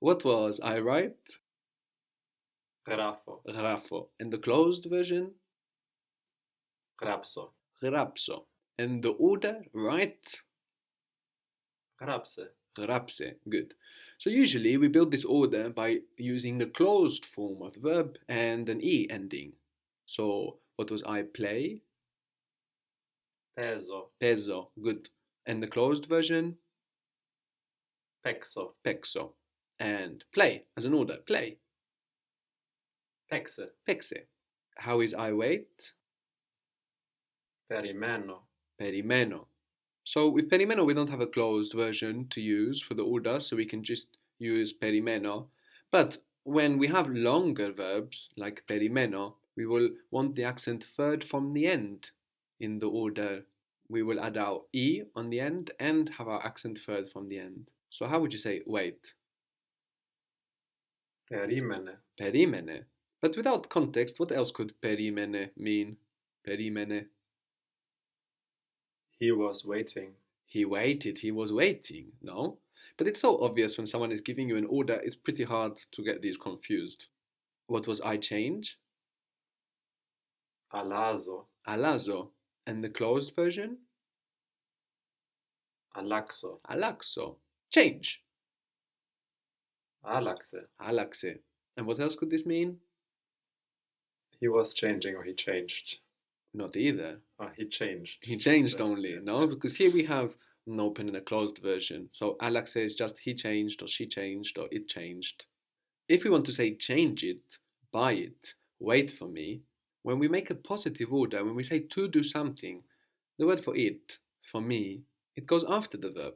What was I right? Γράφω. Grafo. And the closed version? Γράψω. Grapso. And the order, right? Γράψε. Grapse. Good. So usually we build this order by using the closed form of the verb and an e ending. So what was I play? Παίζω. Peso. Good. And the closed version? Παίξω. Pexo. And play as an order. Play. Παίξε. Pexe. How is I wait? Περιμένω. Perimeno. So with perimeno, we don't have a closed version to use for the order, so we can just use perimeno. But when we have longer verbs like perimeno, we will want the accent third from the end in the order. We will add our e on the end and have our accent third from the end. So how would you say wait? Περίμενε. Perimene. But without context, what else could perimene mean? Perimene. He was waiting. He waited, he was waiting, no? But it's so obvious when someone is giving you an order, it's pretty hard to get these confused. What was I change? Αλλάζω. Alazo. And the closed version? Αλλάξω. Alaxo. Change. Άλλαξε. Alaxe. And what else could this mean? He was changing or he changed. Not either. Oh, he changed. He changed Yes, only, yes, no? yes. Because here we have an open and a closed version. So Alaxe is just he changed or she changed or it changed. If we want to say change it, buy it, wait for me, when we make a positive order, when we say to do something, the word for it, for me, it goes after the verb.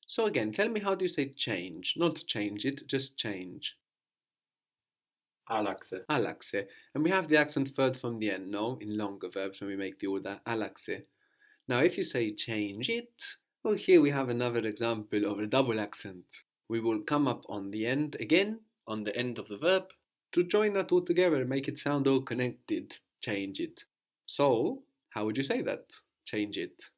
So again, tell me how do you say change? Not change it, just change. Άλλαξε. Alaxe. And we have the accent third from the end, no? In longer verbs when we make the order alaxe. Now if you say change it, well here we have another example of a double accent. We will come up on the end again, on the end of the verb, to join that all together, make it sound all connected. Change it. So, how would you say that? Change it.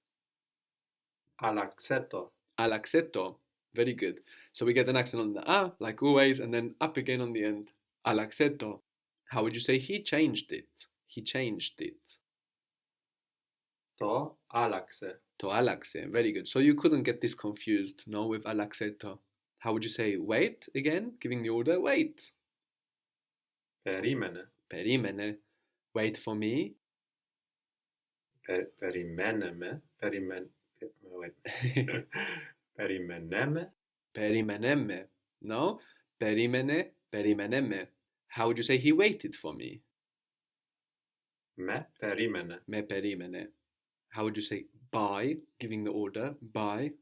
Αλλαξέτο. Alaxeto. Very good. So we get an accent on the a, like always, and then up again on the end. Alaxeto. How would you say he changed it? He changed it. Το άλλαξε. To alaxe. Very good. So you couldn't get this confused, no, with alaxeto. How would you say wait again? Giving the order wait. Περίμενε. Perimene. Wait for me. Περιμένε με. Wait. Περιμένεμε. Perimeneme. No? Perimene. Perimeneme. How would you say he waited for me? Με περίμενε. Me perimene. How would you say buy? Giving the order. Buy.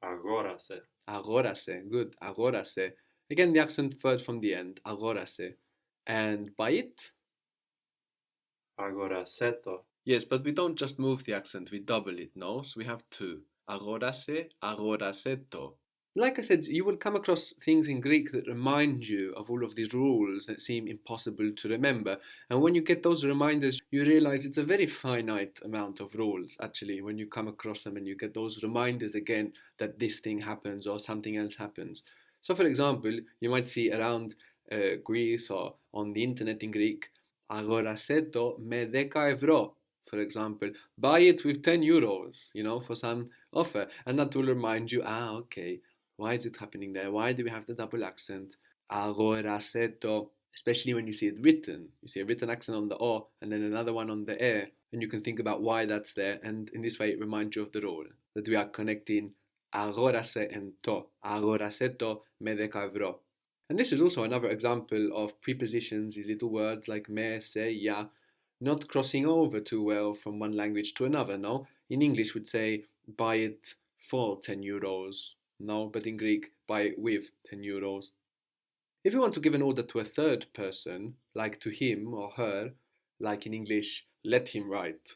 Αγόρασε. Agorase. Good. Agorase. Again, the accent third from the end. Agorase. And buy it? Αγορασέτο. Yes, but we don't just move the accent, we double it, no? So we have two. Agorase, agoraseto. Like I said, you will come across things in Greek that remind you of all of these rules that seem impossible to remember. And when you get those reminders, you realize it's a very finite amount of rules, actually, when you come across them and you get those reminders again that this thing happens or something else happens. So, for example, you might see around Greece or on the internet in Greek, agoraseto me 10 euro, for example, buy it with 10 euros, for some offer. And that will remind you, okay, why is it happening there? Why do we have the double accent? Agoraseto. Especially when you see it written. You see a written accent on the o and then another one on the e. And you can think about why that's there. And in this way, it reminds you of the rule that we are connecting agorase and to. Agoraseto me 10 euro. And this is also another example of prepositions, these little words like me, se, ya, not crossing over too well from one language to another, no? In English, we'd say buy it for 10 euros, no? But in Greek, buy it with 10 euros. If we want to give an order to a third person, like to him or her, like in English, let him write,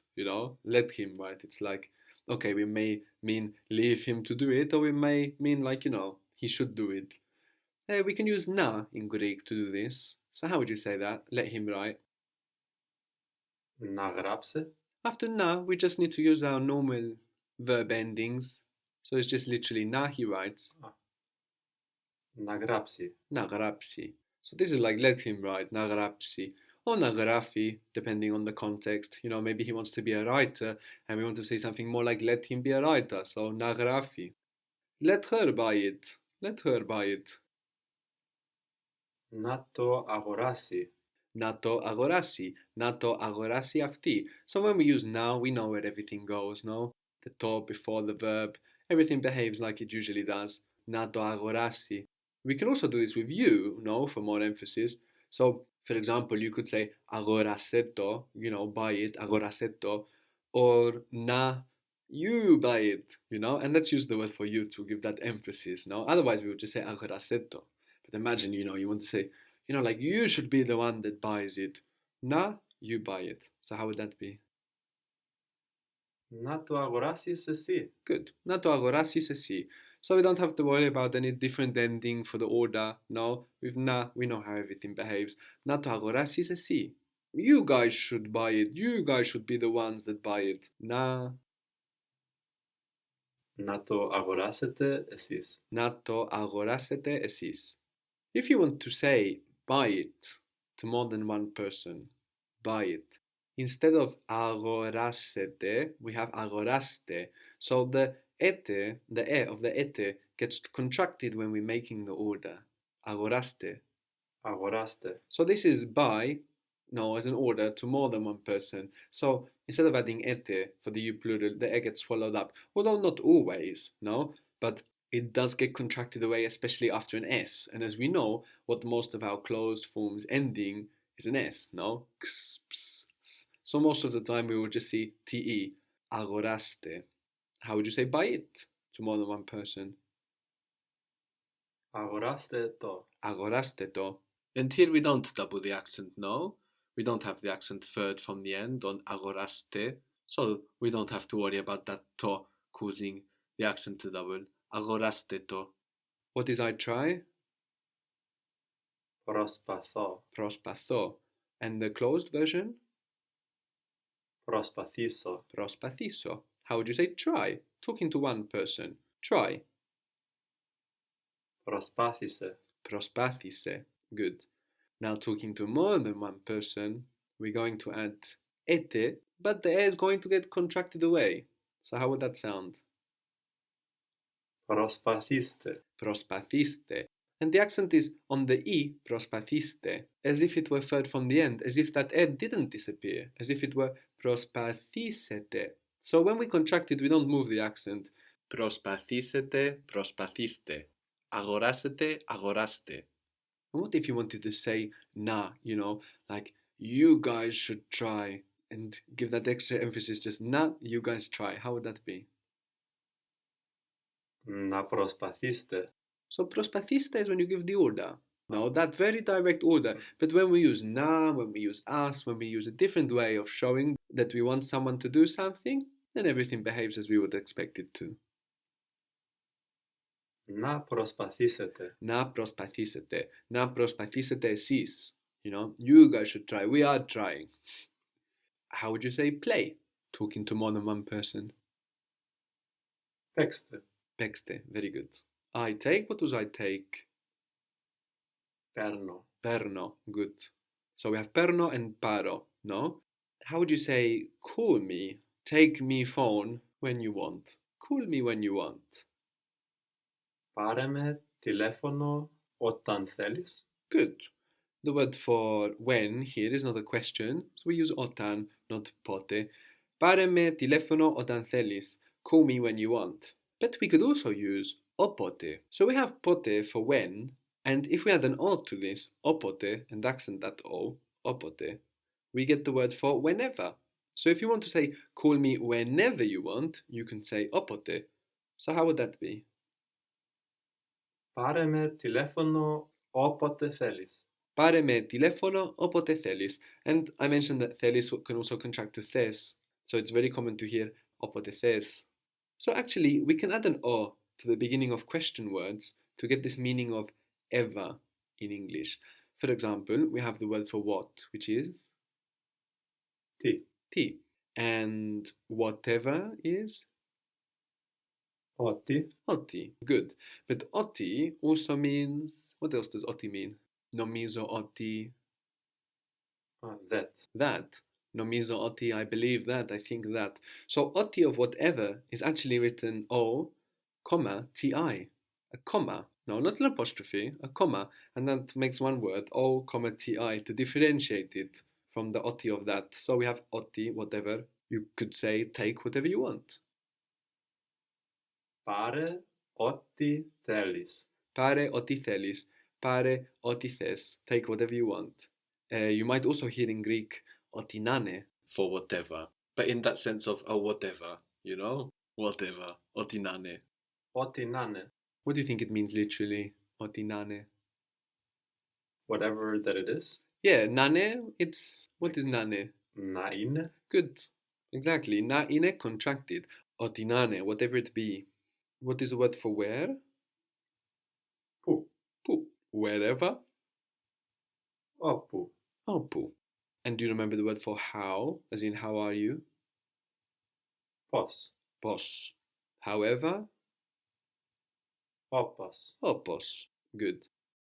let him write. It's like, okay, we may mean leave him to do it, or we may mean like, he should do it. We can use na in Greek to do this. So how would you say that? Let him write. Να γράψει. After na, we just need to use our normal verb endings. So it's just literally na he writes. να γράψει. Να γράψει. So this is like let him write, να γράψει. Or να γράφει, depending on the context. You know, maybe he wants to be a writer and we want to say something more like let him be a writer. So να γράφει. Let her buy it. Let her buy it. Να το αγοράσει. Να το αγοράσει. Να το αγοράσει αυτή. So when we use now, we know where everything goes, no? The to before the verb. Everything behaves like it usually does. Να το αγοράσει. We can also do this with you, no, for more emphasis. So, for example, you could say αγοράσέ το, you know, buy it, αγοράσέ το, or να you buy it, you know, and let's use the word for you to give that emphasis, no? Otherwise, we would just say αγοράσέ το. But imagine, you know, you want to say, you know, like you should be the one that buys it. Να you buy it. So how would that be? Να το αγοράσεις εσύ. Good. Να το αγοράσεις εσύ. So we don't have to worry about any different ending for the order. No, with na, we know how everything behaves. Να το αγοράσεις εσύ. You guys should buy it. You guys should be the ones that buy it. Να το αγοράσετε εσείς. Να το αγοράσετε εσείς. If you want to say buy it to more than one person, buy it. Instead of αγοράσετε, we have αγοράστε. So the ete, the e of the ete, gets contracted when we're making the order. Αγοράστε. Αγοράστε. So this is buy, no, as an order to more than one person. So instead of adding ete for the you plural, the e gets swallowed up. Although not always, no, but it does get contracted away, especially after an S. And as we know, what most of our closed forms ending is an S, no? Ks, ps, s. So most of the time we will just see te, αγοράστε. How would you say buy it to more than one person? Αγοράστε το. Αγοράστε το. And here we don't double the accent, no? We don't have the accent third from the end on αγοράστε. So we don't have to worry about that to causing the accent to double. Αγοράστε το. What is I try? Προσπαθώ. Προσπαθώ. And the closed version? Προσπαθήσω. Προσπαθήσω. How would you say try? Talking to one person. Try. Προσπάθησε. Προσπάθησε. Good. Now talking to more than one person, we're going to add ete, but the e is going to get contracted away. So how would that sound? Προσπαθήστε. Προσπαθήστε. And the accent is on the e, προσπαθήστε, as if it were third from the end, as if that e didn't disappear, as if it were προσπαθήσετε. So when we contract it, we don't move the accent. Προσπαθήσετε, προσπαθήστε. Αγοράσετε, αγοράστε. And what if you wanted to say na, you know, like you guys should try, and give that extra emphasis, just na, you guys try. How would that be? Να προσπαθήσετε. So προσπαθήστε is when you give the order. No, that very direct order. But when we use na, when we use us, when we use a different way of showing that we want someone to do something, then everything behaves as we would expect it to. Να προσπαθήσετε. Να προσπαθήσετε. Να προσπαθήσετε εσείς. You know, you guys should try. We are trying. How would you say play? Talking to more than one person. Παίξτε. Παίξτε. Very good. I take. What does I take? Παίρνω. Παίρνω. Good. So we have παίρνω and πάρω. No? How would you say call me? Take me phone when you want. Call me when you want. Πάρε με τηλέφωνο όταν θέλεις. Good. The word for when here is not a question, so we use όταν, not πότε. Πάρε με τηλέφωνο όταν θέλεις. Call me when you want. But we could also use όποτε. So we have πότε for when, and if we add an o to this, όποτε, and accent that o, όποτε, we get the word for whenever. So if you want to say call me whenever you want, you can say όποτε. So how would that be? Πάρε με τηλέφωνο όποτε θέλεις. Πάρε με τηλέφωνο όποτε θέλεις. And I mentioned that θέλεις can also contract to thes. So it's very common to hear όποτε θες. So actually, we can add an o to the beginning of question words to get this meaning of ever in English. For example, we have the word for what, which is Τι. τι. And whatever is Oti. Oti. Good. But oti also means, what else does oti mean? Nomizo oti. That. That. Nomizo oti, I believe that, I think that. So oti of whatever is actually written O, comma, ti. A comma. No, not an apostrophe, a comma. And that makes one word, O, comma, ti, to differentiate it from the oti of that. So we have oti, whatever. You could say take whatever you want. Pare oti thelis. Pare oti thelis. Pare oti thes. Take whatever you want. You might also hear in Greek otinane for whatever, but in that sense of a whatever, you know? Whatever. Otinane. Otinane. What do you think it means literally? Otinane. Whatever that it is. Yeah, nane, it's. What is nane? Naine. Good. Exactly. Naine contracted. Otinane, whatever it be. What is the word for where? Pu. Pu. Wherever? Opu. Opu. And do you remember the word for how? As in, how are you? Pos. Pos. However? Opos. Opos. Good.